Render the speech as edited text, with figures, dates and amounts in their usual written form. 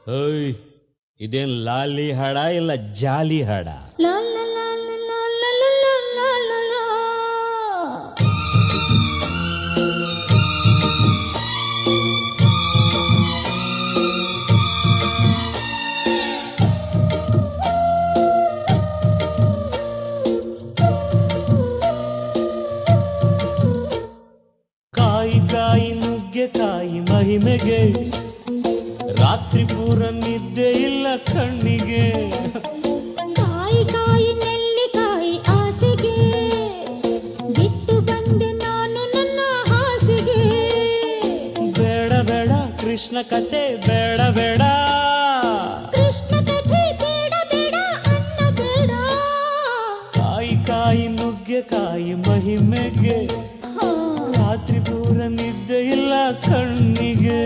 ಓಯ್, ಇದೇನ್ ಲಾಲಿ ಹಾಡ ಇಲ್ಲ ಜಾಲಿ ಹಾಡ? ಲಾ ಲಾ ಲಾ ಲಾ ಲಾ ಲಾ ಲಾ ಲಾ ಲಾ. ಕಾಯಿ ಕಾಯಿ ನುಗ್ಗೆಕಾಯಿ ಮಹಿಮೆಗೆ ರಾತ್ರಿ ಪೂರ ನಿದ್ದೆ ಇಲ್ಲ ಕಣ್ಣಿಗೆ. ಕಾಯಿ ಕಾಯಿ ನೆಲ್ಲಿಕಾಯಿ ಆಸೆಗೆ ಬಿಟ್ಟು ಬಂದೆ ನಾನು ನನ್ನ ಹಾಸಿಗೆ. ಬೇಡ ಬೇಡ ಕೃಷ್ಣ ಕತೆ ಬೇಡ ಬೇಡ, ಕೃಷ್ಣ ಕಥೆ ಬೇಡ ಬೇಡ ಅನ್ನ ಬೇಡ. ಕಾಯಿ ಕಾಯಿ ನುಗ್ಗೆಕಾಯಿ ಮಹಿಮೆಗೆ ಹಾ. ರಾತ್ರಿ ಪೂರ ನಿದ್ದೆ ಇಲ್ಲ ಕಣ್ಣಿಗೆ.